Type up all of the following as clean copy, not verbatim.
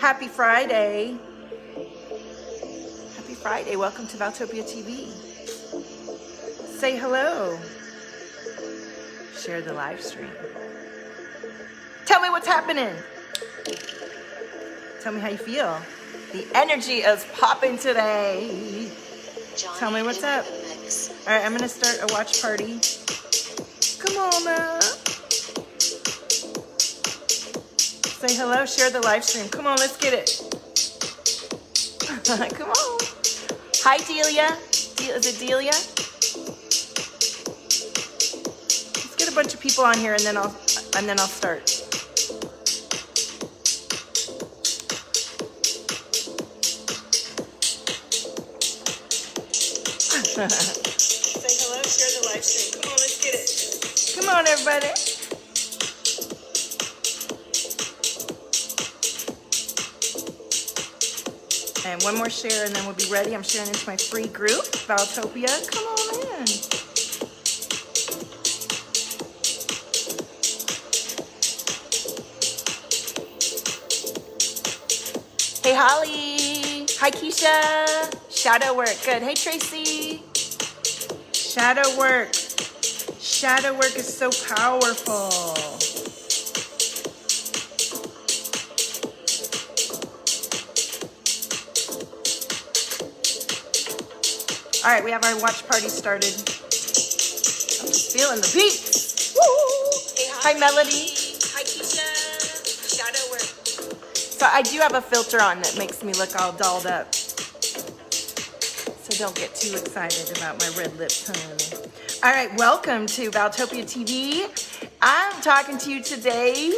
Happy Friday. Happy Friday. Welcome to Valtopia TV. Say hello. Share the live stream. Tell me what's happening. Tell me how you feel. The energy is popping today. Tell me what's up. All right, I'm going to start a watch party. Come on now. Say hello, share the live stream. Come on, let's get it. Come on. Hi, Delia. Is it Delia? Let's get a bunch of people on here, and then I'll start. Say hello, share the live stream. Come on, let's get it. Come on, everybody. And one more share and then we'll be ready. I'm sharing into my free group, Valtopia. Come on in. Hey, Holly. Hi, Keisha. Shadow work. Good. Hey, Tracy. Shadow work. Shadow work is so powerful. All right, we have our watch party started. I'm just feeling the beat. Woo! Hey, hi, Melody. Hi, Keisha. Shadow work. So I do have a filter on that makes me look all dolled up. So don't get too excited about my red lips, honey. All right, welcome to Valtopia TV. I'm talking to you today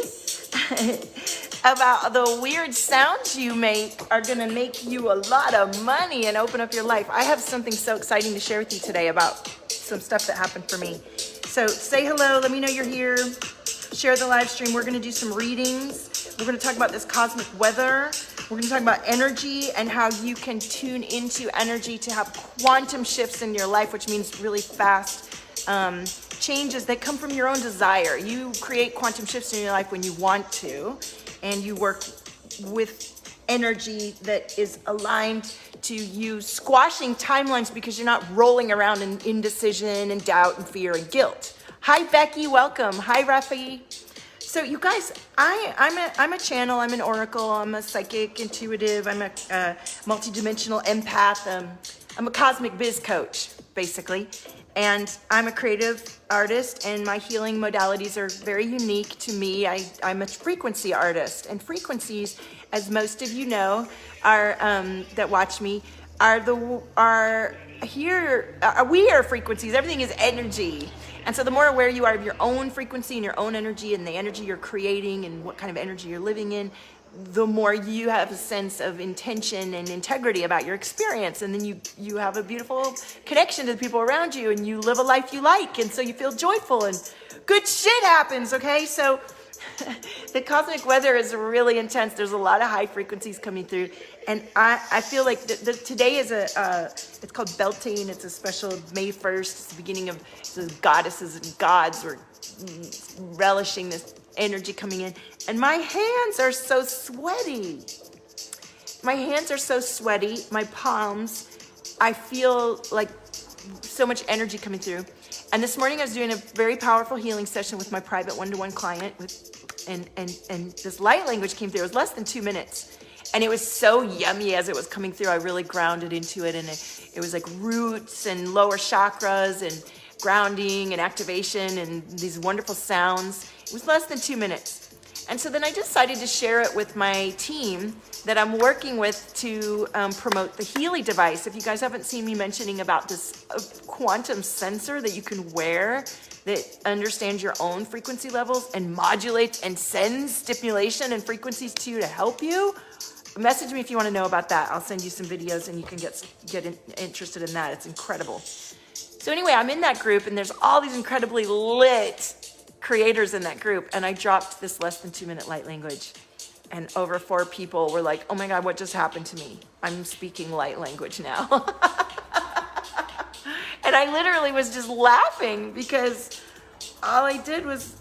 about the weird sounds you make are gonna make you a lot of money and open up your life. I have something so exciting to share with you today about some stuff that happened for me. So say hello, let me know you're here. Share the live stream. We're gonna do some readings. We're gonna talk about this cosmic weather. We're gonna talk about energy and how you can tune into energy to have quantum shifts in your life, which means really fast changes that come from your own desire. You create quantum shifts in your life when you want to, and you work with energy that is aligned to you squashing timelines because you're not rolling around in indecision and doubt and fear and guilt. Hi, Becky, welcome. Hi, Rafi. So you guys, I'm a channel, I'm an oracle, I'm a psychic, intuitive, I'm a multidimensional empath, I'm a cosmic biz coach, basically. And I'm a creative artist, and my healing modalities are very unique to me. I'm a frequency artist, and frequencies, as most of you know, are that watch me, we are frequencies. Everything is energy. And so the more aware you are of your own frequency and your own energy and the energy you're creating and what kind of energy you're living in, the more you have a sense of intention and integrity about your experience. And then you have a beautiful connection to the people around you, and you live a life you like. And so you feel joyful and good shit happens, okay? So the cosmic weather is really intense. There's a lot of high frequencies coming through. And I feel like today is it's called Beltane. It's a special May 1st. It's the beginning of the goddesses and gods were relishing this energy coming in. And my hands are so sweaty. My hands are so sweaty. My palms, I feel like so much energy coming through. And this morning I was doing a very powerful healing session with my private one-to-one client and this light language came through. It was less than 2 minutes. And it was so yummy as it was coming through. I really grounded into it, and it was like roots and lower chakras and grounding and activation and these wonderful sounds. It was less than 2 minutes. And so then I decided to share it with my team that I'm working with to promote the Healy device. If you guys haven't seen me mentioning about this quantum sensor that you can wear that understands your own frequency levels and modulates and sends stimulation and frequencies to you to help you, message me if you want to know about that. I'll send you some videos and you can get interested in that. It's incredible. So anyway, I'm in that group, and there's all these incredibly lit creators in that group, and I dropped this less than 2 minute light language, and over 4 people were like, oh my God, what just happened to me? I'm speaking light language now. And I literally was just laughing because all I did was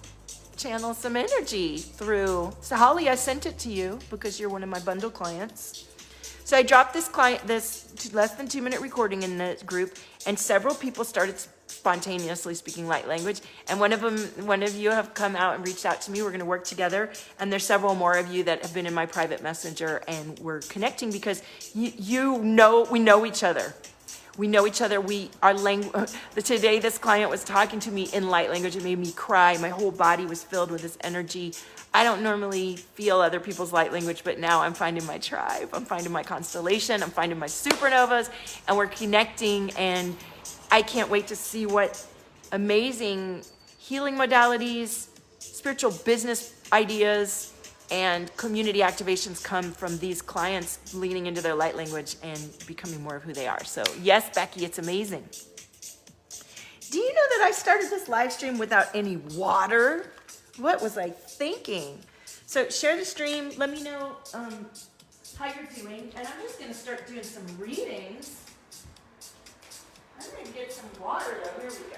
channel some energy through. So Holly, I sent it to you because you're one of my bundle clients. So I dropped this less than 2-minute recording in the group, and several people started spontaneously speaking light language. And one of you have come out and reached out to me. We're going to work together. And there's several more of you that have been in my private messenger, and we're connecting because we know each other. We know each other. Today this client was talking to me in light language. It made me cry. My whole body was filled with this energy. I don't normally feel other people's light language, but now I'm finding my tribe. I'm finding my constellation. I'm finding my supernovas, and we're connecting. And I can't wait to see what amazing healing modalities, spiritual business ideas, and community activations come from these clients leaning into their light language and becoming more of who they are. So yes, Becky, it's amazing. Do you know that I started this live stream without any water? What was I thinking? So share the stream. Let me know how you're doing. And I'm just going to start doing some readings. I'm going to get some water though. Here we go.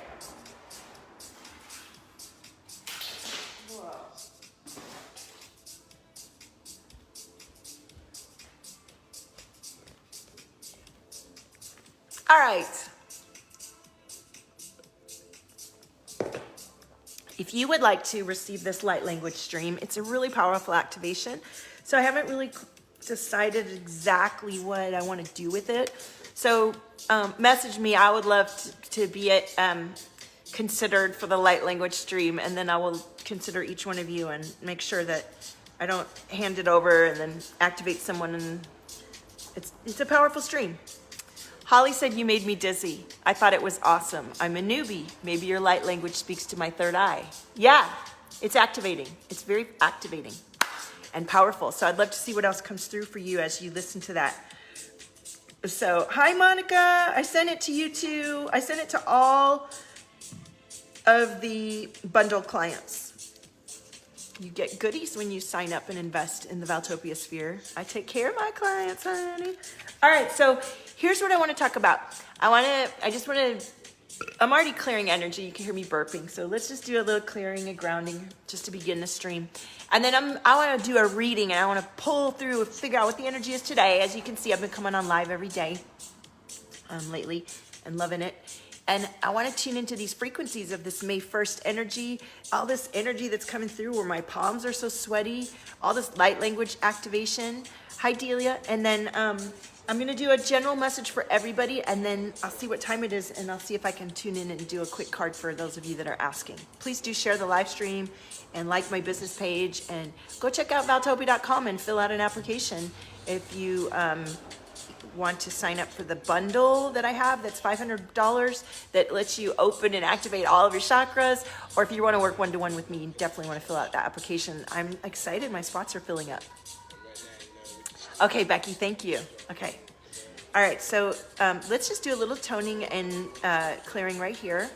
Whoa. All right. If you would like to receive this light language stream, it's a really powerful activation. So I haven't really decided exactly what I want to do with it. So message me. I would love to be considered for the light language stream, and then I will consider each one of you and make sure that I don't hand it over and then activate someone. And it's a powerful stream. Holly said you made me dizzy. I thought it was awesome. I'm a newbie. Maybe your light language speaks to my third eye. Yeah, it's activating. It's very activating and powerful. So I'd love to see what else comes through for you as you listen to that. So, hi, Monica. I sent it to you too. I sent it to all of the bundle clients. You get goodies when you sign up and invest in the Valtopia sphere. I take care of my clients, honey. All right, so here's what I want to talk about. I'm already clearing energy. You can hear me burping. So let's just do a little clearing and grounding just to begin the stream. And then I want to do a reading, and I want to pull through and figure out what the energy is today. As you can see, I've been coming on live every day lately and loving it. And I want to tune into these frequencies of this May 1st energy, all this energy that's coming through where my palms are so sweaty, all this light language activation. Hi, Delia. And then I'm going to do a general message for everybody, and then I'll see what time it is, and I'll see if I can tune in and do a quick card for those of you that are asking. Please do share the live stream and like my business page, and go check out valtopia.com and fill out an application if you want to sign up for the bundle that I have that's $500 that lets you open and activate all of your chakras, or if you want to work one-to-one with me, you definitely want to fill out that application. I'm excited. My spots are filling up. Okay, Becky, thank you. Okay. All right, so let's just do a little toning and clearing right here.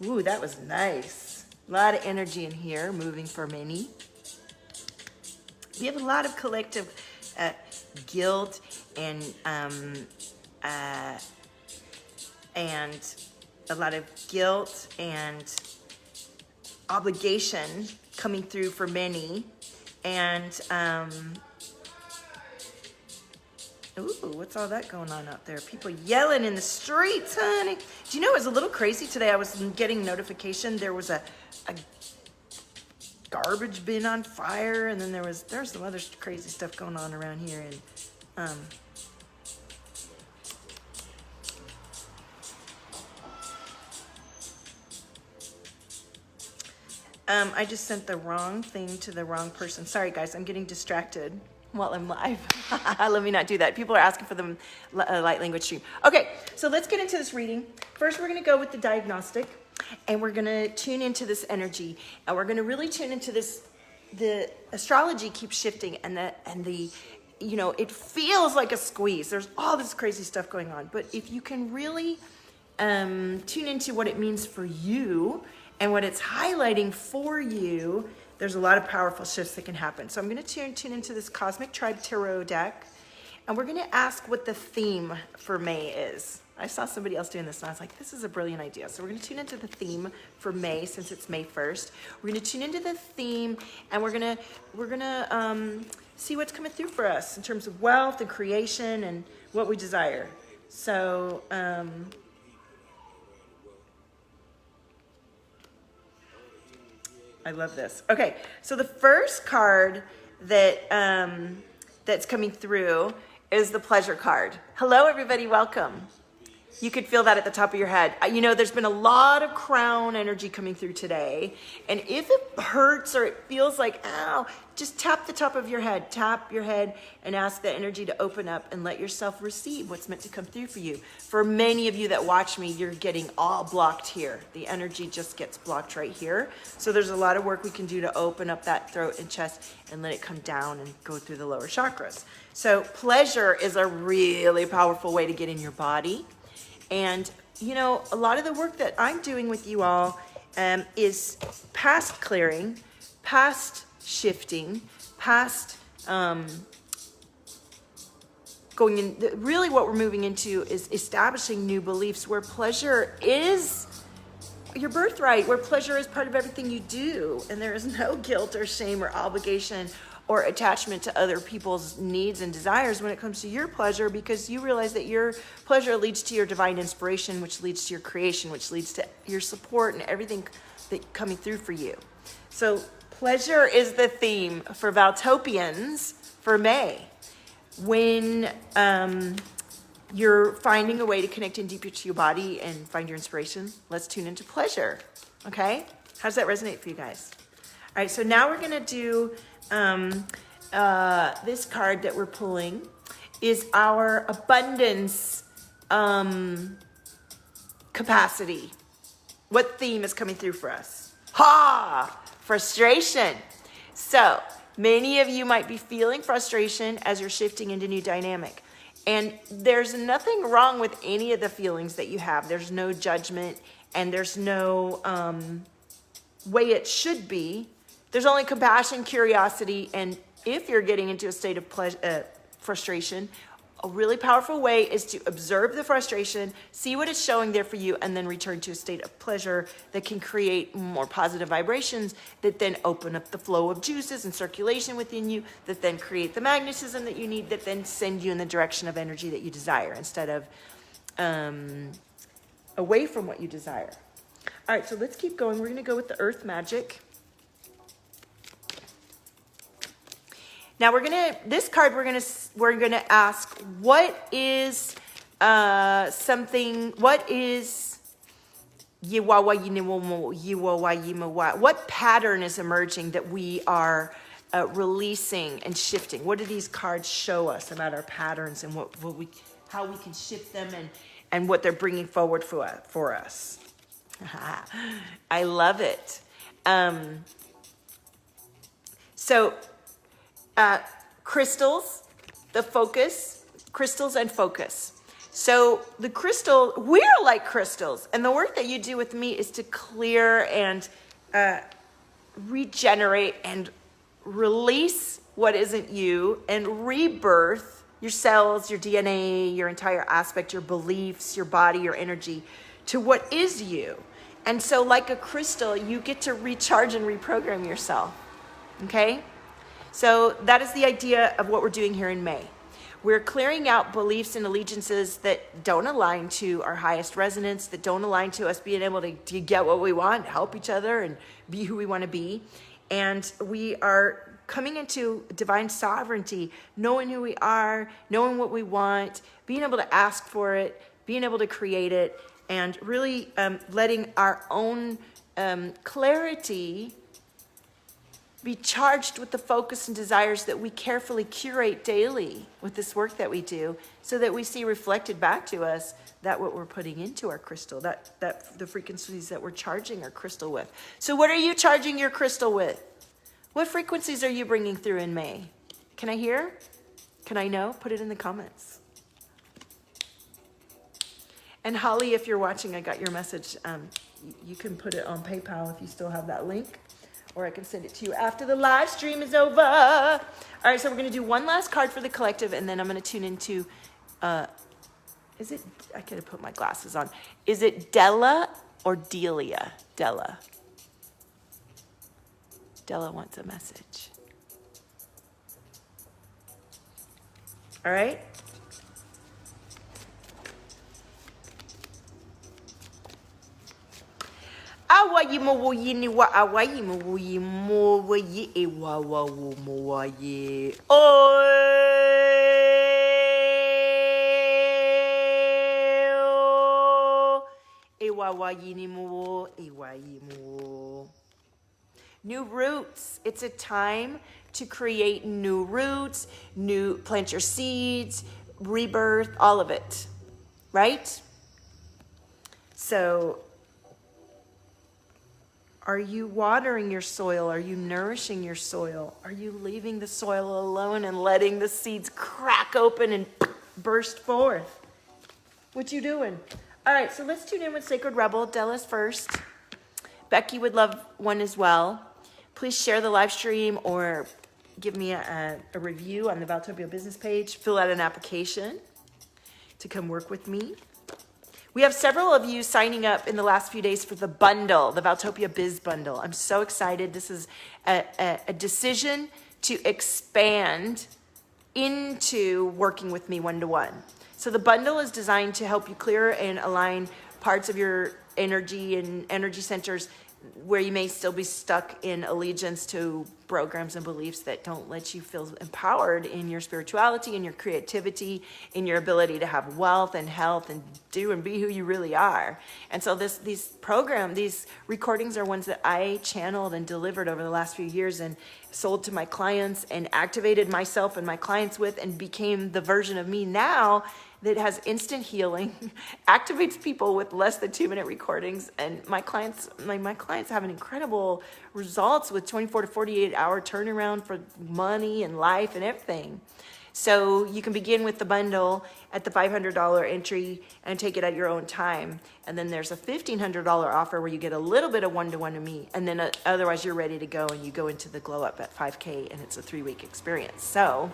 Ooh, that was nice. A lot of energy in here, moving for many. We have a lot of collective guilt and a lot of guilt and obligation coming through for many. And ooh, what's all that going on out there? People yelling in the streets, honey. Do you know, it was a little crazy today. I was getting notification. There was a garbage bin on fire, and then there's some other crazy stuff going on around here. And I just sent the wrong thing to the wrong person. Sorry, guys, I'm getting distracted while I'm live. Let me not do that. People are asking for the light language stream. Okay, so let's get into this reading. First, we're going to go with the diagnostic, and we're going to tune into this energy, and we're going to really tune into this. The astrology keeps shifting, and the you know, it feels like a squeeze. There's all this crazy stuff going on, but if you can really tune into what it means for you and what it's highlighting for you, there's a lot of powerful shifts that can happen. So I'm going to tune into this Cosmic Tribe Tarot deck, and we're going to ask what the theme for May is. I saw somebody else doing this, and I was like, this is a brilliant idea. So we're going to tune into the theme for May, since it's May 1st. We're going to tune into the theme, and we're going to see what's coming through for us in terms of wealth and creation and what we desire. So I love this. Okay, so the first card that that's coming through is the pleasure card. Hello, everybody. Welcome. You could feel that at the top of your head. You know, there's been a lot of crown energy coming through today. And if it hurts or it feels like, ow, just tap the top of your head. Tap your head and ask the energy to open up and let yourself receive what's meant to come through for you. For many of you that watch me, you're getting all blocked here. The energy just gets blocked right here. So there's a lot of work we can do to open up that throat and chest and let it come down and go through the lower chakras. So pleasure is a really powerful way to get in your body. And, you know, a lot of the work that I'm doing with you all is past clearing, past shifting, past going in. Really what we're moving into is establishing new beliefs where pleasure is your birthright, where pleasure is part of everything you do. And there is no guilt or shame or obligation or attachment to other people's needs and desires when it comes to your pleasure, because you realize that your pleasure leads to your divine inspiration, which leads to your creation, which leads to your support and everything that coming through for you. So pleasure is the theme for Valtopians for May. When you're finding a way to connect in deeper to your body and find your inspiration, let's tune into pleasure. Okay? How does that resonate for you guys? All right, so now we're going to do this card that we're pulling is our abundance capacity. What theme is coming through for us? Frustration. So many of you might be feeling frustration as you're shifting into new dynamic. And there's nothing wrong with any of the feelings that you have. There's no judgment, and there's no way it should be. There's only compassion, curiosity, and if you're getting into a state of frustration, a really powerful way is to observe the frustration, see what it's showing there for you, and then return to a state of pleasure that can create more positive vibrations that then open up the flow of juices and circulation within you, that then create the magnetism that you need, that then send you in the direction of energy that you desire instead of away from what you desire. All right, so let's keep going. We're going to go with the earth magic. Now this card we're gonna ask, what is what pattern is emerging that we are releasing and shifting? What do these cards show us about our patterns and how we can shift them and what they're bringing forward for us? I love it. Crystals, crystals and focus. So the crystal, we're like crystals, and the work that you do with me is to clear and regenerate and release what isn't you and rebirth your cells, your DNA, your entire aspect, your beliefs, your body, your energy to what is you. And so like a crystal, you get to recharge and reprogram yourself, okay? So that is the idea of what we're doing here in May. We're clearing out beliefs and allegiances that don't align to our highest resonance, that don't align to us being able to get what we want, help each other, and be who we want to be. And we are coming into divine sovereignty, knowing who we are, knowing what we want, being able to ask for it, being able to create it, and really letting our own clarity be charged with the focus and desires that we carefully curate daily with this work that we do, so that we see reflected back to us that what we're putting into our crystal, that the frequencies that we're charging our crystal with. So what are you charging your crystal with? What frequencies are you bringing through in May? Can I hear? Can I know? Put it in the comments. And Holly, if you're watching, I got your message. You can put it on PayPal if you still have that link, or I can send it to you after the live stream is over. All right, so we're going to do one last card for the collective, and then I'm going to tune into, is it, I could have put my glasses on. Is it Della or Delia? Della. Della wants a message. All right. Awayi mo wo yi ni wa awayi mo wo yi mo wo yi e wa wa wo mo wa ye o e wa wa yi ni mo wo e wa yi mo wo. New roots. It's a time to create new roots, plant your seeds, rebirth, all of it, right? So are you watering your soil? Are you nourishing your soil? Are you leaving the soil alone and letting the seeds crack open and burst forth? What you doing? All right, so let's tune in with Sacred Rebel. Della's first. Becky would love one as well. Please share the live stream or give me a review on the Valtopia business page. Fill out an application to come work with me. We have several of you signing up in the last few days for the bundle, the Valtopia Biz Bundle. I'm so excited. This is a decision to expand into working with me one-to-one. So the bundle is designed to help you clear and align parts of your energy and energy centers where you may still be stuck in allegiance to programs and beliefs that don't let you feel empowered in your spirituality, in your creativity, in your ability to have wealth and health and do and be who you really are. And so these recordings are ones that I channeled and delivered over the last few years and sold to my clients and activated myself and my clients with, and became the version of me now that has instant healing, activates people with less than 2-minute recordings. And my clients have an incredible results with 24 to 48 hour turnaround for money and life and everything. So you can begin with the bundle at the $500 entry and take it at your own time. And then there's a $1,500 offer where you get a little bit of one-to-one to me. And then otherwise you're ready to go and you go into the glow up at 5K, and it's a 3-week experience. So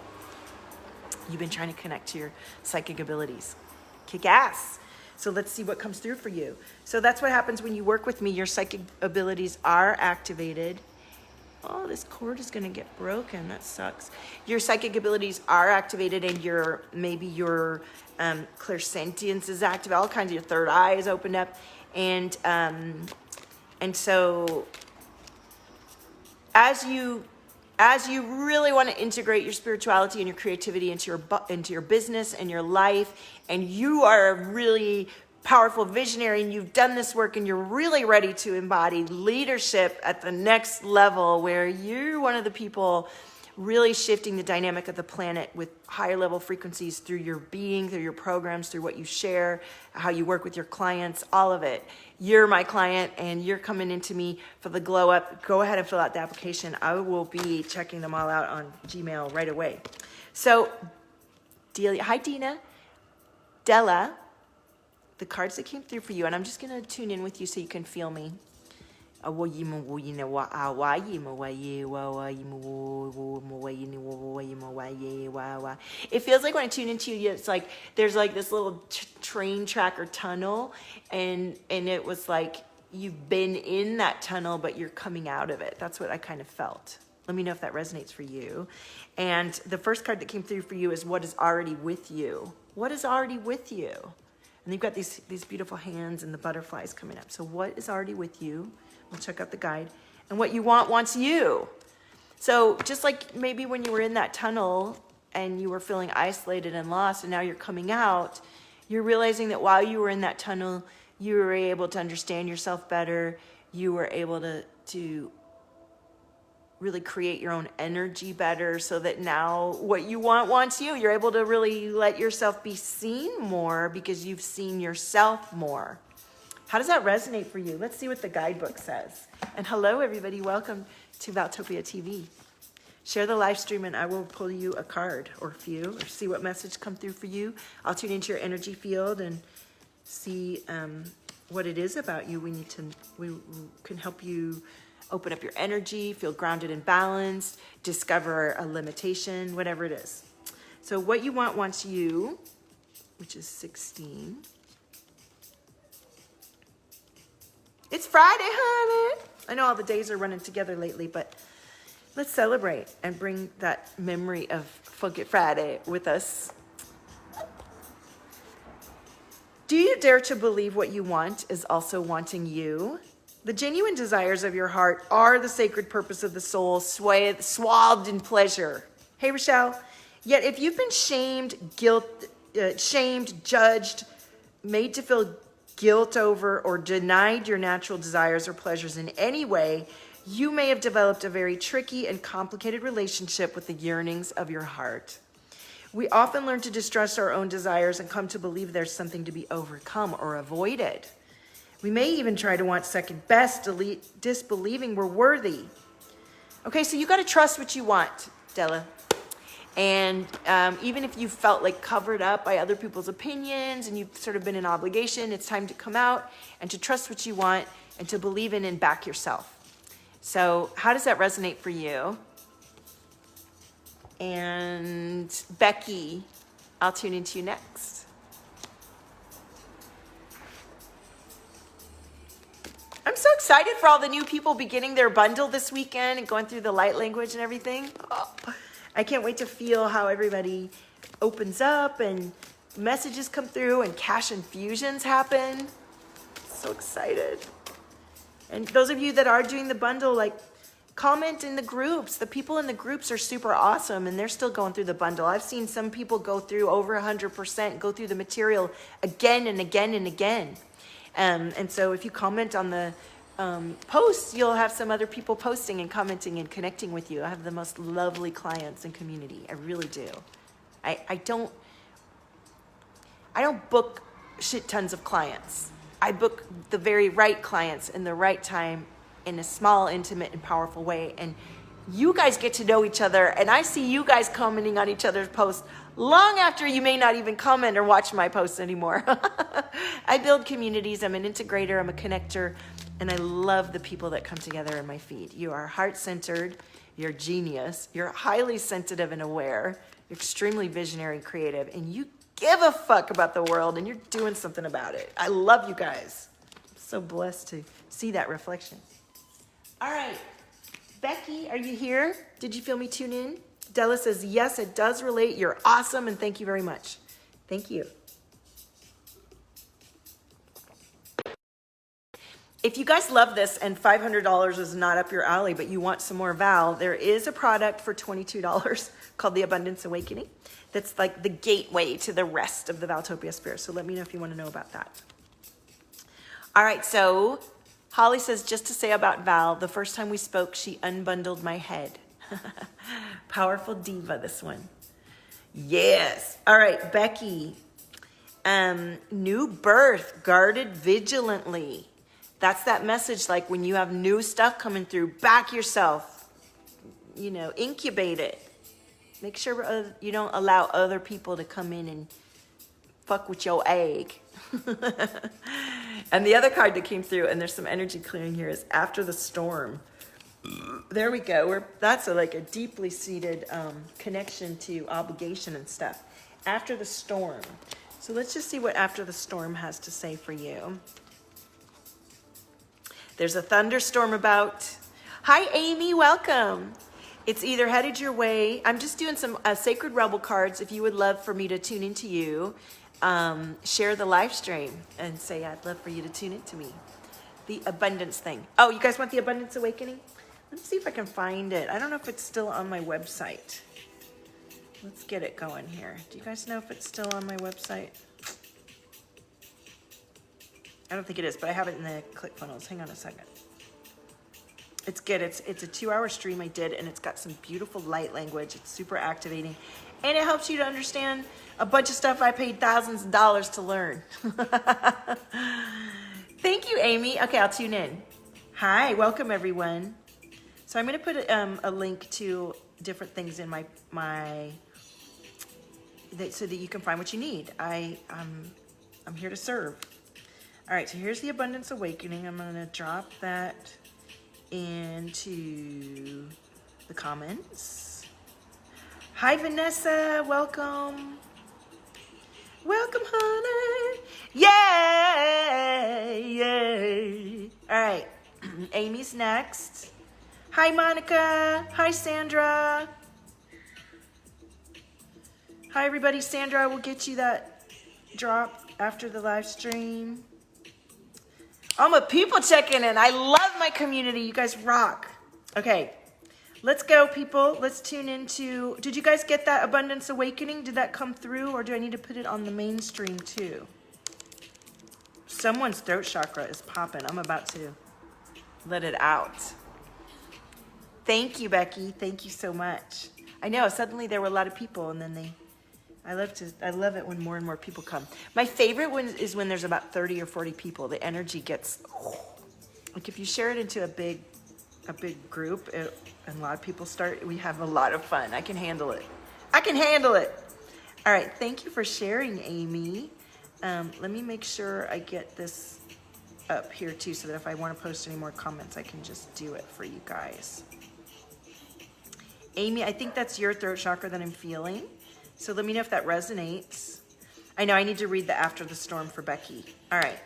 you've been trying to connect to your psychic abilities. Kick ass. So let's see what comes through for you. So that's what happens when you work with me. Your psychic abilities are activated. Oh, this cord is going to get broken. That sucks. Your psychic abilities are activated, and your clairsentience is active. All kinds of your third eye is opened up, and so as you really want to integrate your spirituality and your creativity into your business and your life, and you are a really powerful visionary and you've done this work and you're really ready to embody leadership at the next level, where you're one of the people really shifting the dynamic of the planet with higher level frequencies through your being, through your programs, through what you share, how you work with your clients, all of it. You're my client and you're coming into me for the glow up. Go ahead and fill out the application. I will be checking them all out on Gmail right away. So, Delia, hi Dina, Della, the cards that came through for you, and I'm just going to tune in with you so you can feel me. It feels like when I tune into you, it's like there's like this little train track or tunnel, and it was like you've been in that tunnel but you're coming out of it. That's what I kind of felt. Let me know if that resonates for you. And the first card that came through for you is what is already with you. What is already with you? And you've got these beautiful hands and the butterflies coming up. So what is already with you? We'll check out the guide. And what you want wants you. So just like maybe when you were in that tunnel and you were feeling isolated and lost, and now you're coming out, you're realizing that while you were in that tunnel, you were able to understand yourself better. You were able to really create your own energy better so that now what you want wants you. You're able to really let yourself be seen more because you've seen yourself more. How does that resonate for you? Let's see what the guidebook says. And hello, everybody. Welcome to Valtopia TV. Share the live stream and I will pull you a card or a few or see what message come through for you. I'll tune into your energy field and see what it is about you. We can help you open up your energy, feel grounded and balanced, discover a limitation, whatever it is. So what you want wants you, which is 16. It's Friday, honey. I know all the days are running together lately, but let's celebrate and bring that memory of Funk It Friday with us. Do you dare to believe what you want is also wanting you? The genuine desires of your heart are the sacred purpose of the soul, swathed in pleasure. Hey, Rochelle. Yet if you've been shamed, judged, made to feel guilt over, or denied your natural desires or pleasures in any way, you may have developed a very tricky and complicated relationship with the yearnings of your heart. We often learn to distrust our own desires and come to believe there's something to be overcome or avoided. We may even try to want second best, disbelieving we're worthy. Okay, so you got to trust what you want, Della. And even if you felt like covered up by other people's opinions and you've sort of been in obligation, it's time to come out and to trust what you want and to believe in and back yourself. So how does that resonate for you? And Becky, I'll tune into you next. I'm so excited for all the new people beginning their bundle this weekend and going through the light language and everything. Oh, I can't wait to feel how everybody opens up and messages come through and cash infusions happen. So excited. And those of you that are doing the bundle, like, comment in the groups. The people in the groups are super awesome and they're still going through the bundle. I've seen some people go through over 100%, go through the material again and again and again. And so if you comment on the posts, you'll have some other people posting and commenting and connecting with you. I have the most lovely clients and community. I really do. I don't book shit tons of clients. I book the very right clients in the right time in a small, intimate, and powerful way. And you guys get to know each other. And I see you guys commenting on each other's posts long after you may not even comment or watch my posts anymore. I build communities. I'm an integrator. I'm a connector. And I love the people that come together in my feed. You are heart-centered. You're genius. You're highly sensitive and aware. You're extremely visionary and creative. And you give a fuck about the world. And you're doing something about it. I love you guys. I'm so blessed to see that reflection. All right. Becky, are you here? Did you feel me tune in? Della says, yes, it does relate. You're awesome. And thank you very much. Thank you. If you guys love this and $500 is not up your alley, but you want some more Val, there is a product for $22 called the Abundance Awakening. That's like the gateway to the rest of the Valtopia Spirit. So let me know if you want to know about that. All right. So Holly says, just to say about Val, the first time we spoke, she unbundled my head. Powerful diva, this one. Yes. All right, Becky. New birth, guarded vigilantly. That's that message, like when you have new stuff coming through, back yourself, incubate it. Make sure you don't allow other people to come in and fuck with your egg. And the other card that came through, and there's some energy clearing here, is after the storm. There we go. That's like a deeply seated connection to obligation and stuff. After the storm. So let's just see what after the storm has to say for you. There's a thunderstorm about. Hi, Amy. Welcome. It's either headed your way. I'm just doing some Sacred Rebel cards. If you would love for me to tune into you, share the live stream and say, I'd love for you to tune into me. The abundance thing. Oh, you guys want the Abundance Awakening? Let's see if I can find it. I don't know if it's still on my website. Let's get it going here. Do you guys know if it's still on my website? I don't think it is, but I have it in the ClickFunnels. Hang on a second. It's good. It's a 2-hour stream I did, and it's got some beautiful light language. It's super activating, and it helps you to understand a bunch of stuff I paid thousands of dollars to learn. Thank you, Amy. Okay, I'll tune in. Hi, welcome everyone. So I'm going to put a link to different things in my so that you can find what you need. I'm here to serve. All right, so here's the Abundance Awakening. I'm going to drop that into the comments. Hi, Vanessa. Welcome. Welcome, honey. Yay! Yay! All right, Amy's next. Hi, Monica. Hi, Sandra. Hi, everybody. Sandra will get you that drop after the live stream. I'm a people checking in. I love my community. You guys rock. Okay, let's go, people. Let's tune into, did you guys get that Abundance Awakening? Did that come through, or do I need to put it on the mainstream too? Someone's throat chakra is popping. I'm about to let it out. Thank you, Becky. Thank you so much. I know, suddenly there were a lot of people, and then I love it when more and more people come. My favorite one is when there's about 30 or 40 people. The energy gets, like if you share it into a big group, and a lot of people start, we have a lot of fun. I can handle it. I can handle it. All right, thank you for sharing, Amy. Let me make sure I get this up here too, so that if I want to post any more comments, I can just do it for you guys. Amy, I think that's your throat chakra that I'm feeling. So let me know if that resonates. I know I need to read the After the Storm for Becky. All right,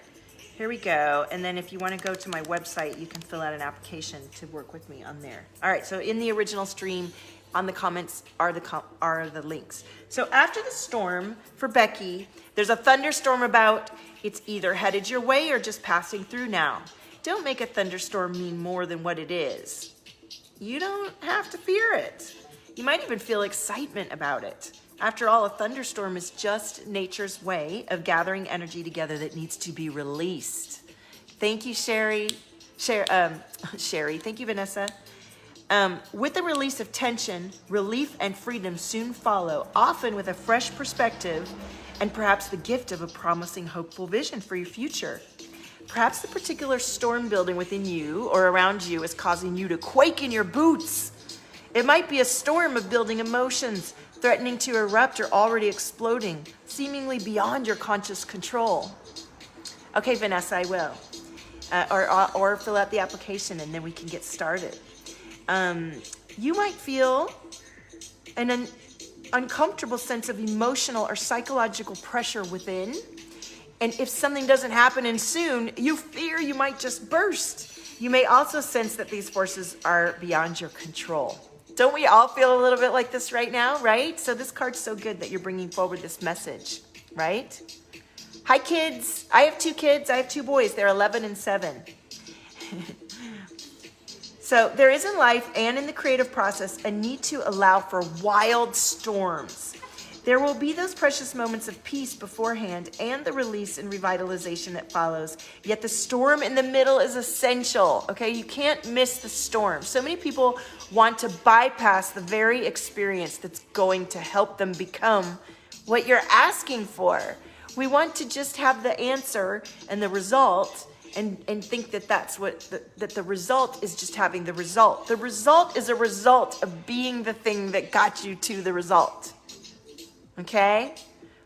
here we go. And then if you want to go to my website, you can fill out an application to work with me on there. All right, so in the original stream, on the comments are the links. So after the storm for Becky, there's a thunderstorm about. It's either headed your way or just passing through now. Don't make a thunderstorm mean more than what it is. You don't have to fear it. You might even feel excitement about it. After all, a thunderstorm is just nature's way of gathering energy together that needs to be released. Thank you, Sherry. Sherry, thank you, Vanessa. With the release of tension, relief and freedom soon follow, often with a fresh perspective and perhaps the gift of a promising, hopeful vision for your future. Perhaps the particular storm building within you or around you is causing you to quake in your boots. It might be a storm of building emotions, threatening to erupt or already exploding, seemingly beyond your conscious control. Okay, Vanessa, I will. Or fill out the application and then we can get started. You might feel an uncomfortable sense of emotional or psychological pressure within. And if something doesn't happen and soon, you fear you might just burst. You may also sense that these forces are beyond your control. Don't we all feel a little bit like this right now, right? So this card's so good that you're bringing forward this message, right? Hi, kids. I have 2 kids. I have 2 boys. They're 11 and 7. So there is in life and in the creative process a need to allow for wild storms. There will be those precious moments of peace beforehand and the release and revitalization that follows. Yet the storm in the middle is essential, okay? You can't miss the storm. So many people want to bypass the very experience that's going to help them become what you're asking for. We want to just have the answer and the result and think that that's what, that the result is just having the result. The result is a result of being the thing that got you to the result. Okay?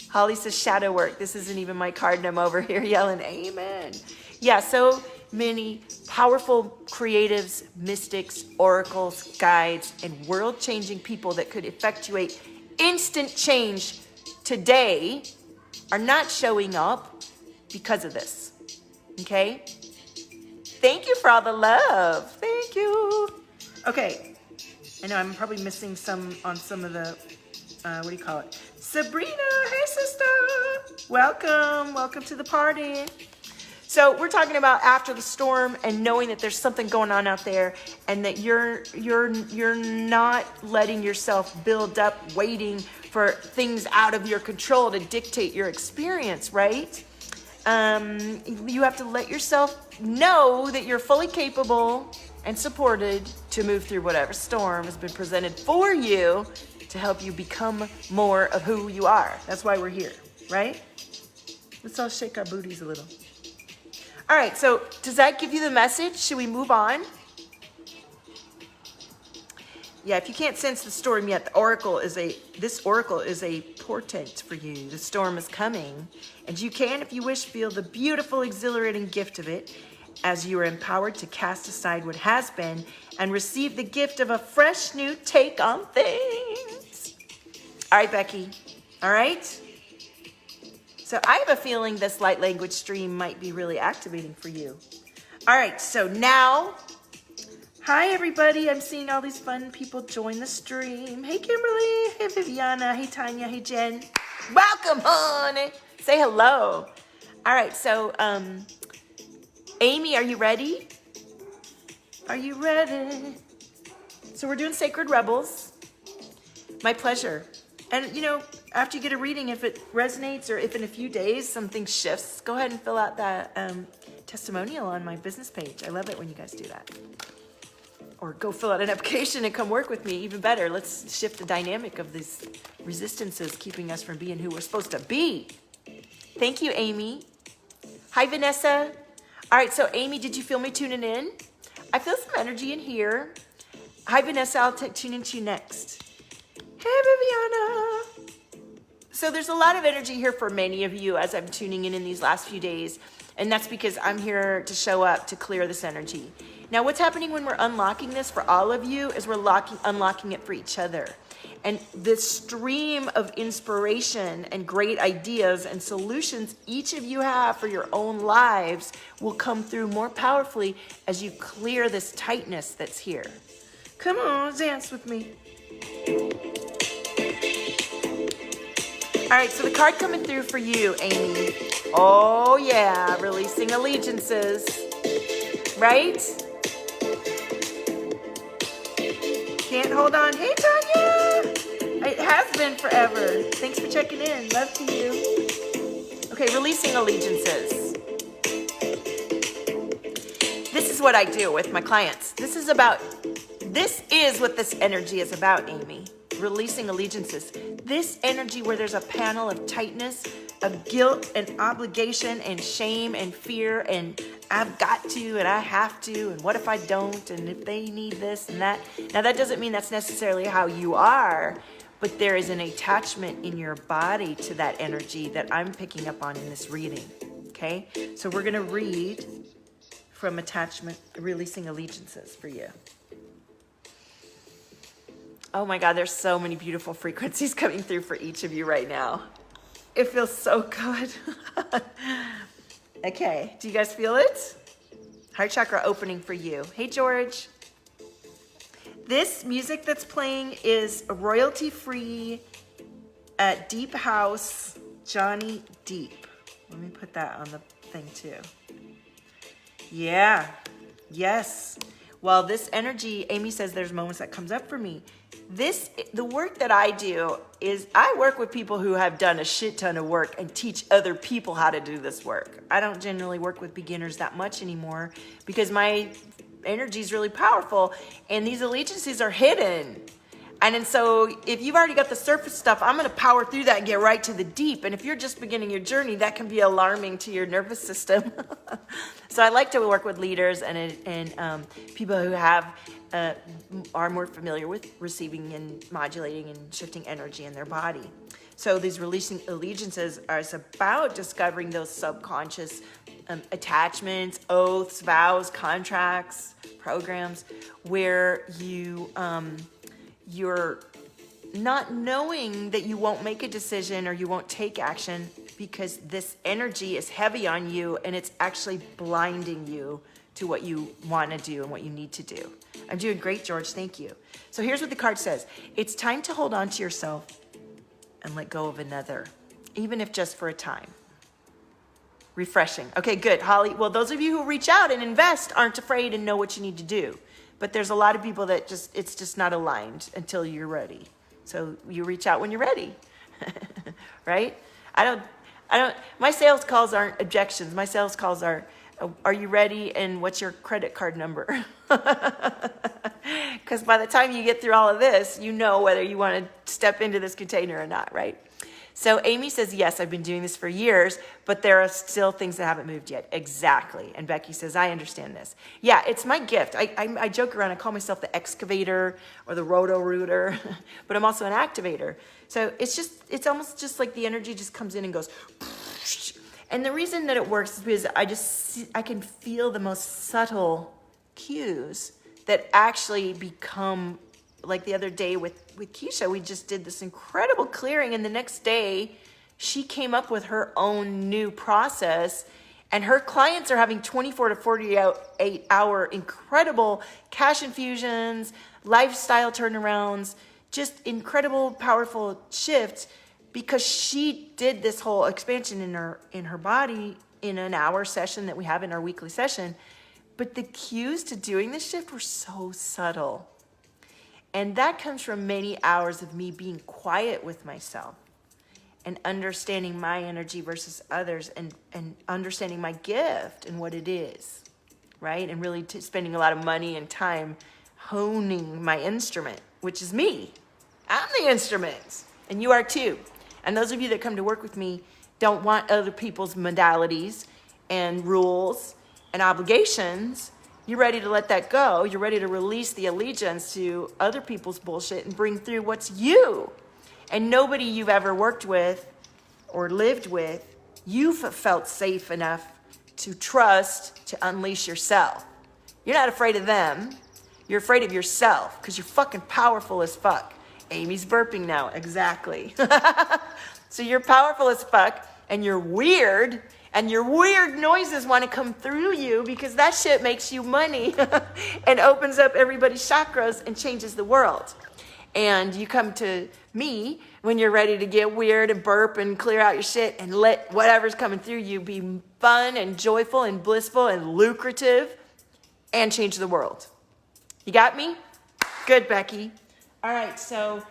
Holly says shadow work. This isn't even my card and I'm over here yelling amen. Yeah, so many powerful creatives, mystics, oracles, guides, and world-changing people that could effectuate instant change today are not showing up because of this. Okay? Thank you for all the love. Thank you. Okay. I know I'm probably missing some on some of the, what do you call it? Sabrina, hey sister. Welcome. Welcome to the party. So we're talking about after the storm and knowing that there's something going on out there and that you're not letting yourself build up waiting for things out of your control to dictate your experience, right? You have to let yourself know that you're fully capable and supported to move through whatever storm has been presented for you to help you become more of who you are. That's why we're here, right? Let's all shake our booties a little. All right, so does that give you the message? Should we move on? Yeah, if you can't sense the storm yet, this oracle is a portent for you. The storm is coming, and you can, if you wish, feel the beautiful, exhilarating gift of it as you are empowered to cast aside what has been and receive the gift of a fresh new take on things. All right, Becky. All right? So I have a feeling this light language stream might be really activating for you. All right, so now... Hi, everybody. I'm seeing all these fun people join the stream. Hey, Kimberly. Hey, Viviana. Hey, Tanya. Hey, Jen. Welcome, honey. Say hello. All right. So, Amy, are you ready? Are you ready? So we're doing Sacred Rebels. My pleasure. And, you know, after you get a reading, if it resonates or if in a few days something shifts, go ahead and fill out that testimonial on my business page. I love it when you guys do that. Or go fill out an application and come work with me. Even better. Let's shift the dynamic of these resistances keeping us from being who we're supposed to be. Thank you, Amy. Hi, Vanessa. All right, so Amy, did you feel me tuning in? I feel some energy in here. Hi, Vanessa. I'll tune into you next. Hey, Viviana. So there's a lot of energy here for many of you as I'm tuning in these last few days. And that's because I'm here to show up to clear this energy. Now, what's happening when we're unlocking this for all of you is we're unlocking it for each other. And this stream of inspiration and great ideas and solutions each of you have for your own lives will come through more powerfully as you clear this tightness that's here. Come on, dance with me. All right, so the card coming through for you, Amy. Oh, yeah, releasing allegiances, right? Can't hold on. Hey, Tanya. It has been forever. Thanks for checking in. Love to you. Okay, releasing allegiances. This is what I do with my clients. This is what this energy is about, Amy. Releasing allegiances. This energy where there's a panel of tightness, of guilt and obligation and shame and fear and I've got to and I have to and what if I don't and if they need this and that. Now that doesn't mean that's necessarily how you are, but there is an attachment in your body to that energy that I'm picking up on in this reading, okay? So we're gonna read from attachment, releasing allegiances for you. Oh my God, there's so many beautiful frequencies coming through for each of you right now. It feels so good. Okay, do you guys feel it? Heart chakra opening for you. Hey, George. This music that's playing is royalty-free Deep House Johnny Deep. Let me put that on the thing too. Yeah, yes. Well, this energy, Amy says there's moments that comes up for me. The work that I do is I work with people who have done a shit ton of work and teach other people how to do this work. I don't generally work with beginners that much anymore because my energy is really powerful and these allegiances are hidden. And so if you've already got the surface stuff, I'm going to power through that and get right to the deep. And if you're just beginning your journey, that can be alarming to your nervous system. So I like to work with leaders and people who are more familiar with receiving and modulating and shifting energy in their body. So these releasing allegiances are about discovering those subconscious attachments, oaths, vows, contracts, programs where you're not knowing that you won't make a decision or you won't take action because this energy is heavy on you and it's actually blinding you to what you want to do and what you need to do. I'm doing great, George. Thank you. So here's what the card says. It's time to hold on to yourself and let go of another, even if just for a time. Refreshing. Okay, good. Holly, well, those of you who reach out and invest aren't afraid and know what you need to do. But there's a lot of people that it's just not aligned until you're ready. So you reach out when you're ready, right? My sales calls aren't objections. My sales calls are Are you ready? And what's your credit card number? Because by the time you get through all of this, you know whether you want to step into this container or not, right? So Amy says, yes, I've been doing this for years, but there are still things that haven't moved yet. Exactly. And Becky says, I understand this. Yeah, it's my gift. I joke around. I call myself the excavator or the roto-rooter, but I'm also an activator. So it's almost just like the energy just comes in and goes. And the reason that it works is because I can feel the most subtle cues that actually become, like the other day with Keisha, we just did this incredible clearing, and the next day she came up with her own new process, and her clients are having 24 to 48 hour incredible cash infusions, lifestyle turnarounds, just incredible, powerful shifts, because she did this whole expansion in her body in an hour session that we have in our weekly session. But the cues to doing this shift were so subtle. And that comes from many hours of me being quiet with myself and understanding my energy versus others, and understanding my gift and what it is, right? And really spending a lot of money and time honing my instrument, which is me. I'm the instrument, and you are too. And those of you that come to work with me don't want other people's modalities and rules and obligations. You're ready to let that go. You're ready to release the allegiance to other people's bullshit and bring through what's you. And nobody you've ever worked with or lived with, you've felt safe enough to trust to unleash yourself. You're not afraid of them. You're afraid of yourself because you're fucking powerful as fuck. Amy's burping now. Exactly. So you're powerful as fuck, and you're weird, and your weird noises want to come through you because that shit makes you money and opens up everybody's chakras and changes the world. And you come to me when you're ready to get weird and burp and clear out your shit and let whatever's coming through you be fun and joyful and blissful and lucrative and change the world. You got me? Good, Becky. All right, so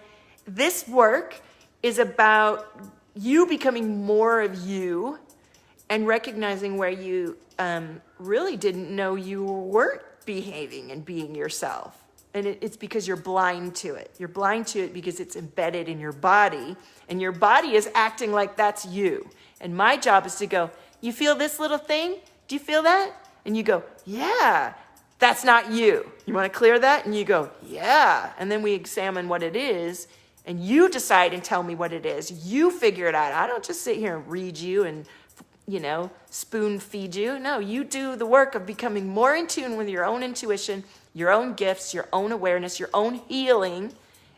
this work is about you becoming more of you and recognizing where you really didn't know you weren't behaving and being yourself. And it's because you're blind to it. You're blind to it because it's embedded in your body, and your body is acting like that's you. And my job is to go, you feel this little thing? Do you feel that? And you go, yeah, that's not you. You want to clear that? And you go, yeah. And then we examine what it is, and you decide and tell me what it is. You figure it out. I don't just sit here and read you and, spoon feed you. No, you do the work of becoming more in tune with your own intuition, your own gifts, your own awareness, your own healing,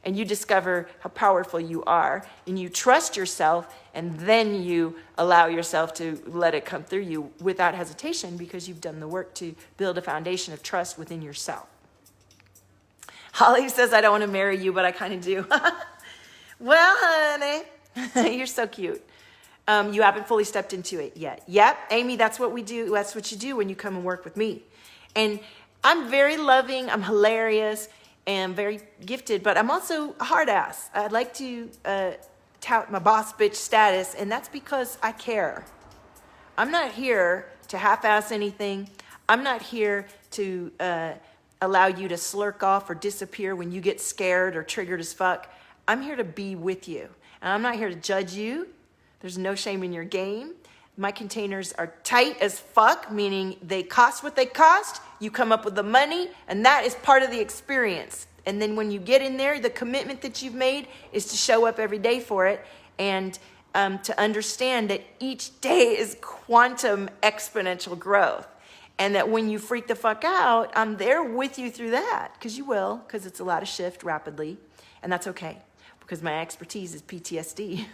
and you discover how powerful you are, and you trust yourself, and then you allow yourself to let it come through you without hesitation because you've done the work to build a foundation of trust within yourself. Holly says, I don't want to marry you, but I kind of do. Well, honey, you're so cute. You haven't fully stepped into it yet. Yep, Amy, that's what we do. That's what you do when you come and work with me. And I'm very loving, I'm hilarious, and very gifted, but I'm also a hard ass. I'd like to tout my boss bitch status, and that's because I care. I'm not here to half-ass anything. I'm not here to allow you to slurk off or disappear when you get scared or triggered as fuck. I'm here to be with you. And I'm not here to judge you. There's no shame in your game. My containers are tight as fuck, meaning they cost what they cost. You come up with the money, and that is part of the experience. And then when you get in there, the commitment that you've made is to show up every day for it, and to understand that each day is quantum exponential growth. And that when you freak the fuck out, I'm there with you through that, because you will, because it's a lot of shift rapidly, and that's okay. Because my expertise is PTSD.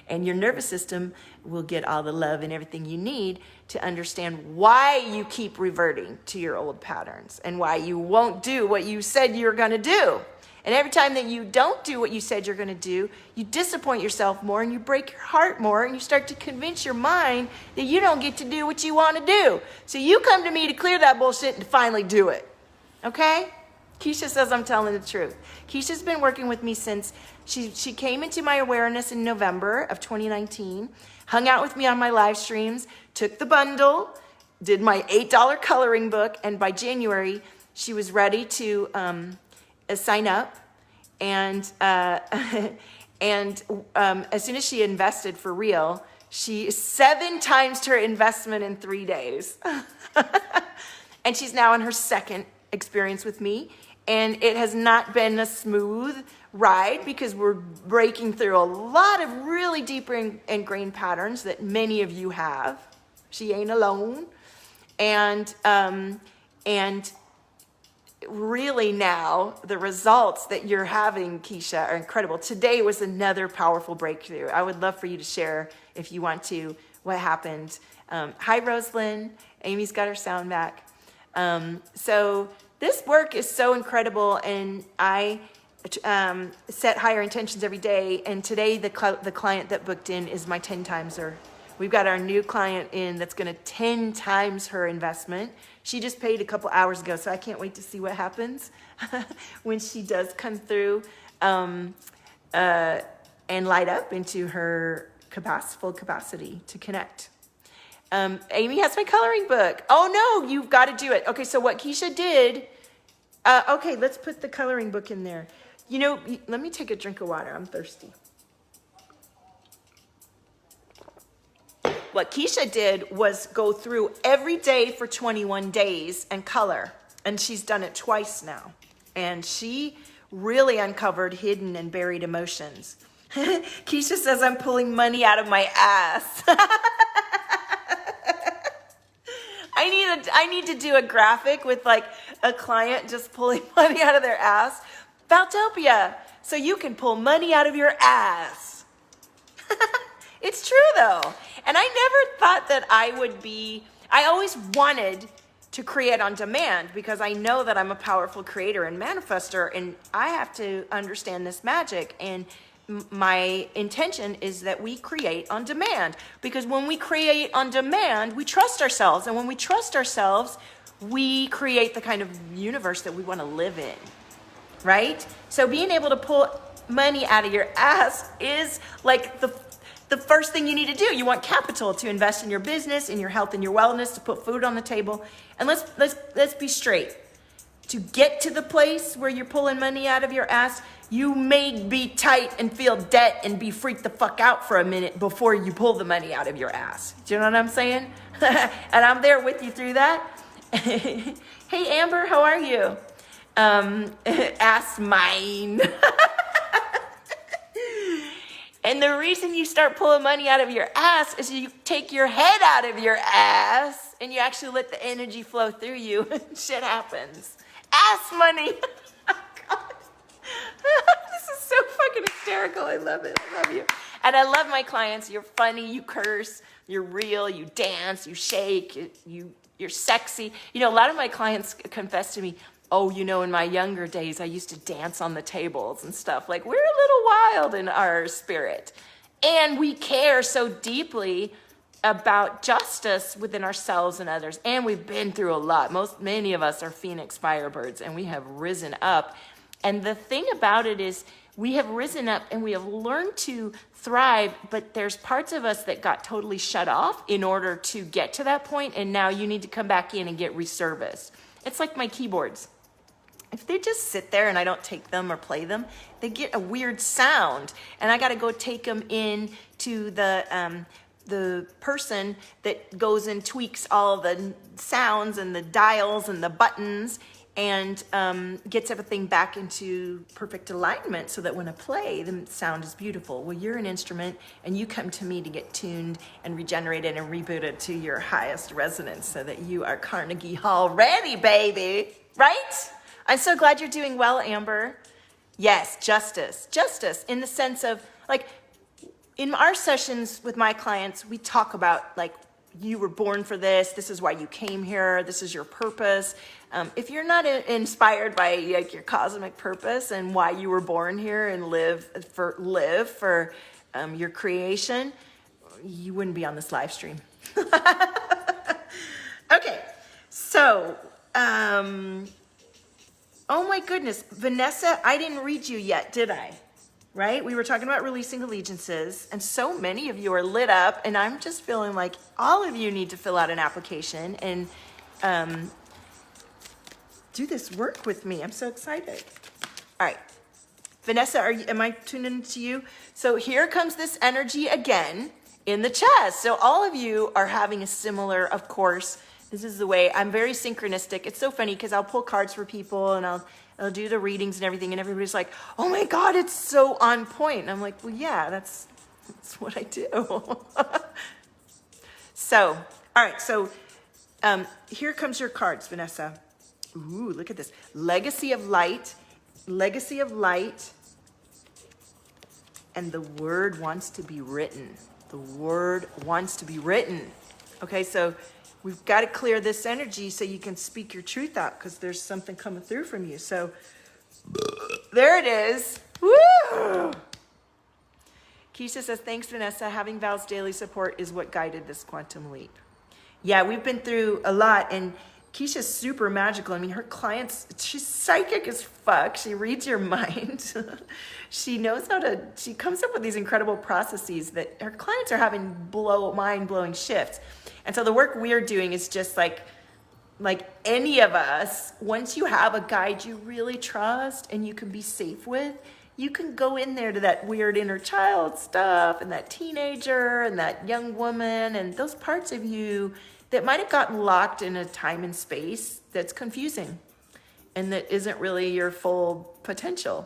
And your nervous system will get all the love and everything you need to understand why you keep reverting to your old patterns and why you won't do what you said you're going to do. And every time that you don't do what you said you're going to do, you disappoint yourself more and you break your heart more, and you start to convince your mind that you don't get to do what you want to do. So you come to me to clear that bullshit and to finally do it. Okay? Keisha says I'm telling the truth. Keisha's been working with me since she came into my awareness in November of 2019, hung out with me on my live streams, took the bundle, did my $8 coloring book, and by January, she was ready to sign up. And as soon as she invested for real, she 7 times her investment in 3 days. And she's now on her second experience with me. And it has not been a smooth ride because we're breaking through a lot of really deeper ingrained patterns that many of you have. She ain't alone. And really now the results that you're having, Keisha, are incredible. Today was another powerful breakthrough. I would love for you to share, if you want to, what happened. Hi, Rosalind. Amy's got her sound back. So this work is so incredible, and I set higher intentions every day. And today, the client that booked in is my 10 timeser. We've got our new client in that's going to 10 times her investment. She just paid a couple hours ago, so I can't wait to see what happens when she does come through and light up into her full capacity to connect. Amy has my coloring book. Oh no, you've got to do it. Okay, so what Keisha did, okay, let's put the coloring book in there. You know, let me take a drink of water. I'm thirsty. What Keisha did was go through every day for 21 days and color. And she's done it twice now. And she really uncovered hidden and buried emotions. Keisha says I'm pulling money out of my ass. I need to do a graphic with like a client just pulling money out of their ass. Valtopia, so you can pull money out of your ass. It's true though. And I never thought that I always wanted to create on demand because I know that I'm a powerful creator and manifester, and I have to understand this magic. And my intention is that we create on demand, because when we create on demand, we trust ourselves. And when we trust ourselves, we create the kind of universe that we want to live in, right? So being able to pull money out of your ass is like the first thing you need to do. You want capital to invest in your business, in your health, in your wellness, to put food on the table. And let's be straight. To get to the place where you're pulling money out of your ass, you may be tight and feel debt and be freaked the fuck out for a minute before you pull the money out of your ass. Do you know what I'm saying? And I'm there with you through that. Hey, Amber, how are you? Ass mine. And the reason you start pulling money out of your ass is you take your head out of your ass and you actually let the energy flow through you. Shit happens. Ass money. Oh, God. This is so fucking hysterical. I love it. I love you. And I love my clients. You're funny. You curse. You're real. You dance. You shake. You're sexy. You know, a lot of my clients confess to me, oh, you know, in my younger days, I used to dance on the tables and stuff. Like, we're a little wild in our spirit. And we care so deeply about justice within ourselves and others. And we've been through a lot. Many of us are Phoenix Firebirds, and we have risen up. And the thing about it is, we have risen up and we have learned to thrive, but there's parts of us that got totally shut off in order to get to that point. And now you need to come back in and get reserviced. It's like my keyboards. If they just sit there and I don't take them or play them, they get a weird sound. And I got to go take them in to the person that goes and tweaks all the sounds and the dials and the buttons and gets everything back into perfect alignment so that when I play, the sound is beautiful. Well, you're an instrument and you come to me to get tuned and regenerated and rebooted to your highest resonance so that you are Carnegie Hall ready, baby. Right? I'm so glad you're doing well, Amber. Yes, justice. Justice in the sense of, like, in our sessions with my clients, we talk about, like, you were born for this. This is why you came here. This is your purpose. If you're not inspired by, like, your cosmic purpose and why you were born here and live for your creation, you wouldn't be on this live stream. Okay, so... oh my goodness, Vanessa, I didn't read you yet, did I? right? We were talking about releasing allegiances, and so many of you are lit up, and I'm just feeling like all of you need to fill out an application and do this work with me. I'm so excited. All right. Vanessa, am I tuned into you? So here comes this energy again in the chest. So all of you are having a similar, of course, this is the way, I'm very synchronistic. It's so funny because I'll pull cards for people and I'll do the readings and everything, and everybody's like, oh my God, it's so on point. And I'm like, well, yeah, that's what I do. So, all right, so here comes your cards, Vanessa. Ooh, look at this. Legacy of light, and the word wants to be written. The word wants to be written. Okay, so we've got to clear this energy so you can speak your truth out, because there's something coming through from you. So there it is. Woo! Keisha says, thanks, Vanessa. Having Val's daily support is what guided this quantum leap. Yeah, we've been through a lot, and Keisha's super magical. I mean, her clients, she's psychic as fuck. She reads your mind. She knows she comes up with these incredible processes that her clients are having mind-blowing shifts. And so the work we're doing is just like any of us, once you have a guide you really trust and you can be safe with, you can go in there to that weird inner child stuff and that teenager and that young woman and those parts of you that might have gotten locked in a time and space that's confusing and that isn't really your full potential,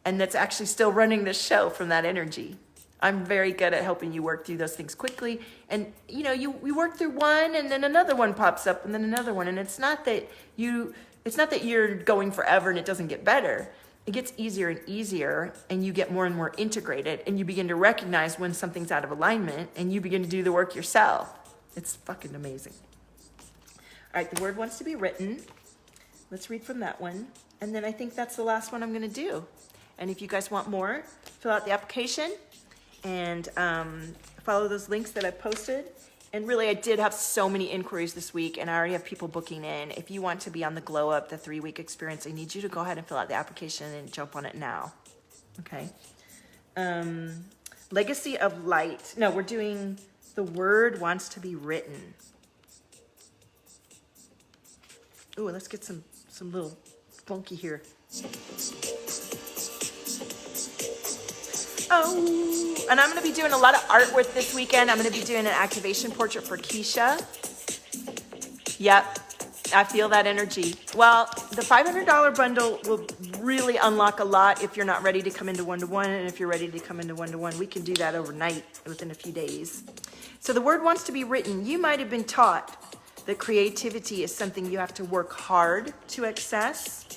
and that's actually still running the show from that energy. I'm very good at helping you work through those things quickly. And we work through one and then another one pops up and then another one. And it's not that you're going forever and it doesn't get better. It gets easier and easier, and you get more and more integrated, and you begin to recognize when something's out of alignment, and you begin to do the work yourself. It's fucking amazing. All right, the word wants to be written. Let's read from that one. And then I think that's the last one I'm going to do. And if you guys want more, fill out the application and follow those links that I posted. And really, I did have so many inquiries this week, and I already have people booking in. If you want to be on the Glow Up, the 3-week experience, I need you to go ahead and fill out the application and jump on it now. Okay. Legacy of light. No, we're doing the word wants to be written. Ooh, let's get some little funky here. Oh, and I'm going to be doing a lot of artwork this weekend. I'm going to be doing an activation portrait for Keisha. Yep, I feel that energy. Well, the $500 bundle will really unlock a lot if you're not ready to come into one-to-one, and if you're ready to come into one-to-one, we can do that overnight within a few days. So the word wants to be written. You might have been taught that creativity is something you have to work hard to access.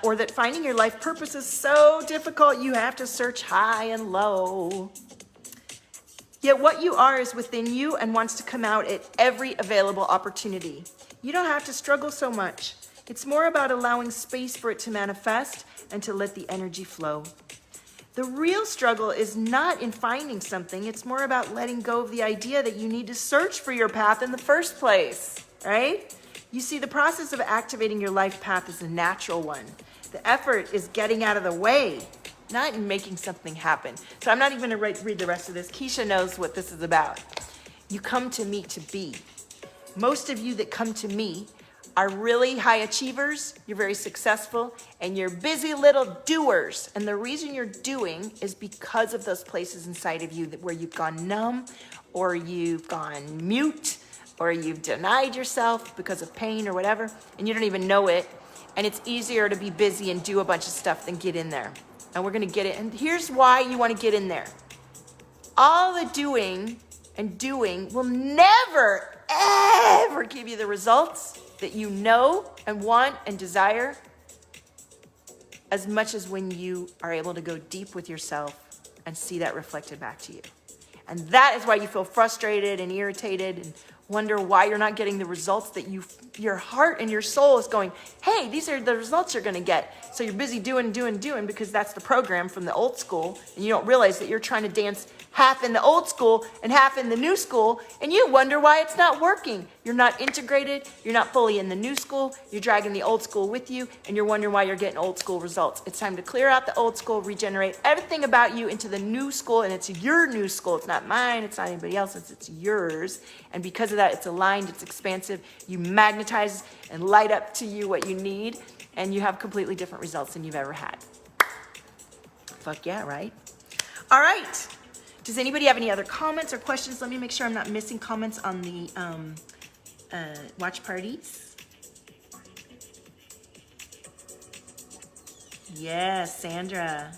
Or that finding your life purpose is so difficult you have to search high and low. Yet what you are is within you and wants to come out at every available opportunity. You don't have to struggle so much. It's more about allowing space for it to manifest and to let the energy flow. The real struggle is not in finding something. It's more about letting go of the idea that you need to search for your path in the first place, right? You see, the process of activating your life path is a natural one. The effort is getting out of the way, not in making something happen. So I'm not even going to read the rest of this. Keisha knows what this is about. You come to me to be. Most of you that come to me are really high achievers, you're very successful, and you're busy little doers. And the reason you're doing is because of those places inside of you where you've gone numb, or you've gone mute, or you've denied yourself because of pain or whatever, and you don't even know it. And it's easier to be busy and do a bunch of stuff than get in there. And we're gonna get it. And here's why you wanna get in there. All the doing will never, ever give you the results that you know and want and desire as much as when you are able to go deep with yourself and see that reflected back to you. And that is why you feel frustrated and irritated and Wonder why you're not getting the results that your heart and your soul is going, hey, these are the results you're going to get. So you're busy doing, because that's the program from the old school. And you don't realize that you're trying to dance half in the old school and half in the new school. And you wonder why it's not working. You're not integrated. You're not fully in the new school. You're dragging the old school with you. And you're wondering why you're getting old school results. It's time to clear out the old school, regenerate everything about you into the new school. And it's your new school. It's not mine. It's not anybody else's. It's yours. And because of that, it's aligned. It's expansive. You magnetize and light up to you what you need. And you have completely different results than you've ever had. Fuck yeah, right? All right. Does anybody have any other comments or questions? Let me make sure I'm not missing comments on the watch parties. Yes, Sandra.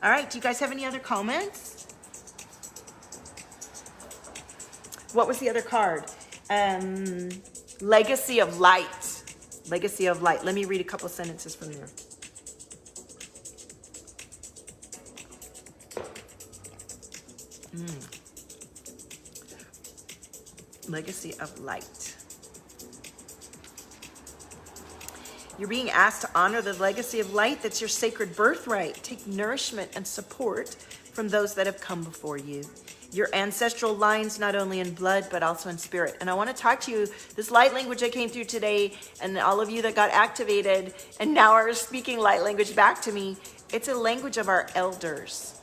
All right, do you guys have any other comments? What was the other card? Legacy of Light. Legacy of Light. Let me read a couple sentences from there. Legacy of Light. You're being asked to honor the legacy of light that's your sacred birthright. Take nourishment and support from those that have come before you. Your ancestral lines, not only in blood, but also in spirit. And I want to talk to you, this light language that came through today, and all of you that got activated and now are speaking light language back to me, it's a language of our elders.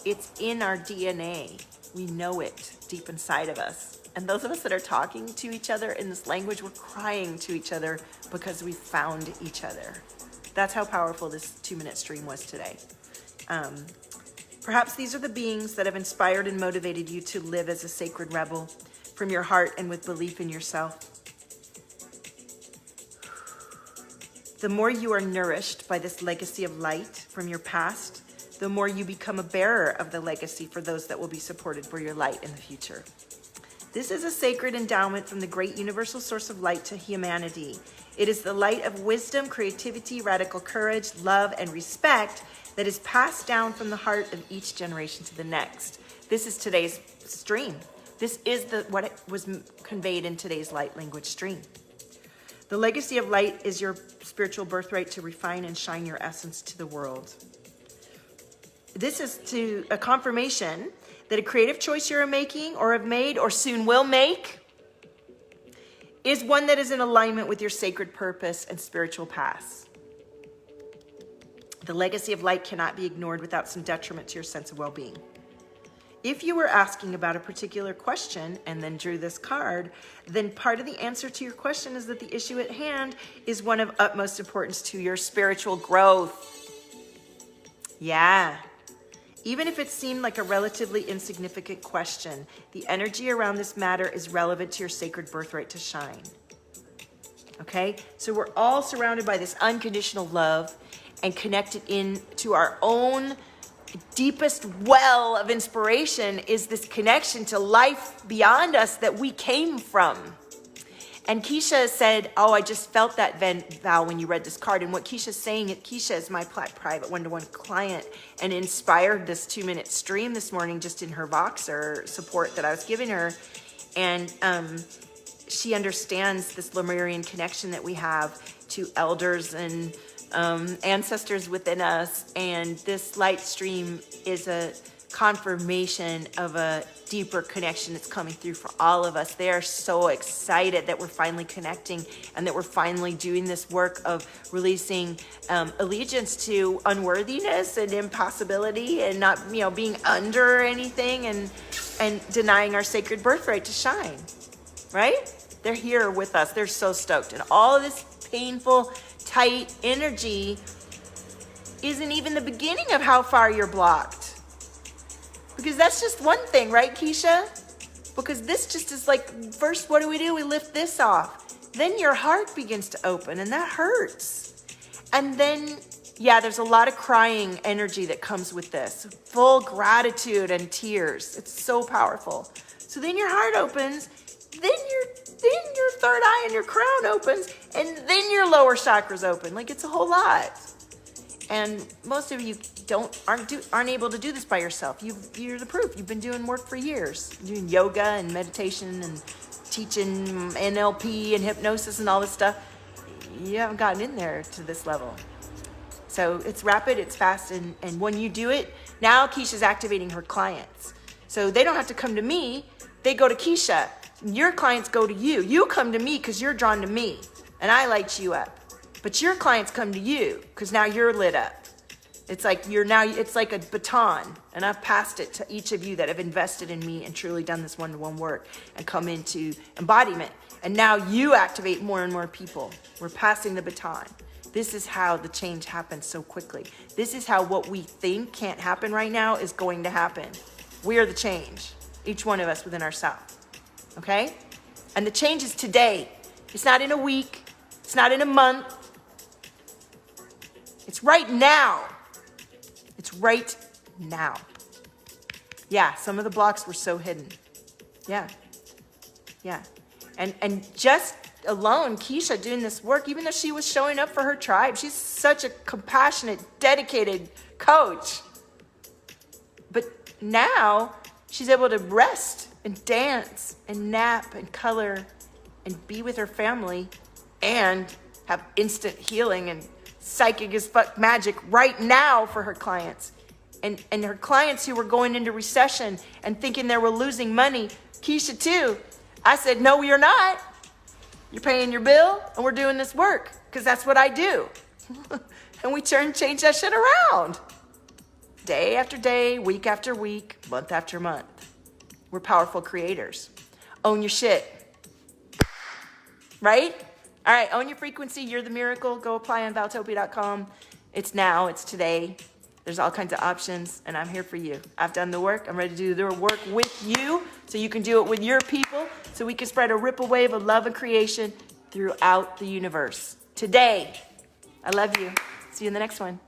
It's in our DNA. We know it deep inside of us. And those of us that are talking to each other in this language, we're crying to each other because we found each other. That's how powerful this 2-minute stream was today. Perhaps these are the beings that have inspired and motivated you to live as a sacred rebel from your heart and with belief in yourself. The more you are nourished by this legacy of light from your past, the more you become a bearer of the legacy for those that will be supported for your light in the future. This is a sacred endowment from the great universal source of light to humanity. It is the light of wisdom, creativity, radical courage, love, and respect that is passed down from the heart of each generation to the next. This is today's stream. This is what was conveyed in today's light language stream. The legacy of light is your spiritual birthright to refine and shine your essence to the world. This is a confirmation that a creative choice you're making or have made or soon will make is one that is in alignment with your sacred purpose and spiritual path. The legacy of light cannot be ignored without some detriment to your sense of well-being. If you were asking about a particular question and then drew this card, then part of the answer to your question is that the issue at hand is one of utmost importance to your spiritual growth. Yeah. Even if it seemed like a relatively insignificant question, the energy around this matter is relevant to your sacred birthright to shine. Okay? So we're all surrounded by this unconditional love and connected in to our own deepest well of inspiration is this connection to life beyond us that we came from. And Keisha said, oh, I just felt that, Val, when you read this card. And what Keisha's saying, Keisha is my private one-to-one client and inspired this 2-minute stream this morning just in her Voxer support that I was giving her. And she understands this Lemurian connection that we have to elders and ancestors within us. And this light stream is a confirmation of a deeper connection that's coming through for all of us. They are so excited that we're finally connecting and that we're finally doing this work of releasing allegiance to unworthiness and impossibility and not, being under anything and denying our sacred birthright to shine, right? They're here with us. They're so stoked. And all of this painful, tight energy isn't even the beginning of how far you're blocked. Because that's just one thing, right, Keisha? Because this just is like, first, what do? We lift this off. Then your heart begins to open, and that hurts. And then, there's a lot of crying energy that comes with this. Full gratitude and tears. It's so powerful. So then your heart opens, then your third eye and your crown opens, and then your lower chakras open. Like, it's a whole lot. And most of you aren't able to do this by yourself. You're the proof. You've been doing work for years, doing yoga and meditation and teaching NLP and hypnosis and all this stuff. You haven't gotten in there to this level. So it's rapid, it's fast, and when you do it, now Keisha's activating her clients. So they don't have to come to me, they go to Keisha. Your clients go to you. You come to me because you're drawn to me, and I light you up. But your clients come to you because now you're lit up. It's like it's like a baton, and I've passed it to each of you that have invested in me and truly done this one-to-one work and come into embodiment. And now you activate more and more people. We're passing the baton. This is how the change happens so quickly. This is how what we think can't happen right now is going to happen. We are the change, each one of us within ourselves. Okay? And the change is today. It's not in a week. It's not in a month. It's right now. It's right now. Yeah, some of the blocks were so hidden. Yeah. And just alone, Keisha doing this work, even though she was showing up for her tribe, she's such a compassionate, dedicated coach. But now she's able to rest and dance and nap and color and be with her family and have instant healing and psychic as fuck magic right now for her clients. And her clients who were going into recession and thinking they were losing money, Keisha too. I said, no, you're not. You're paying your bill and we're doing this work because that's what I do. And we change that shit around. Day after day, week after week, month after month. We're powerful creators. Own your shit. Right? All right, own your frequency. You're the miracle. Go apply on Valtopia.com. It's now. It's today. There's all kinds of options, and I'm here for you. I've done the work. I'm ready to do the work with you so you can do it with your people so we can spread a ripple wave of love and creation throughout the universe. Today, I love you. See you in the next one.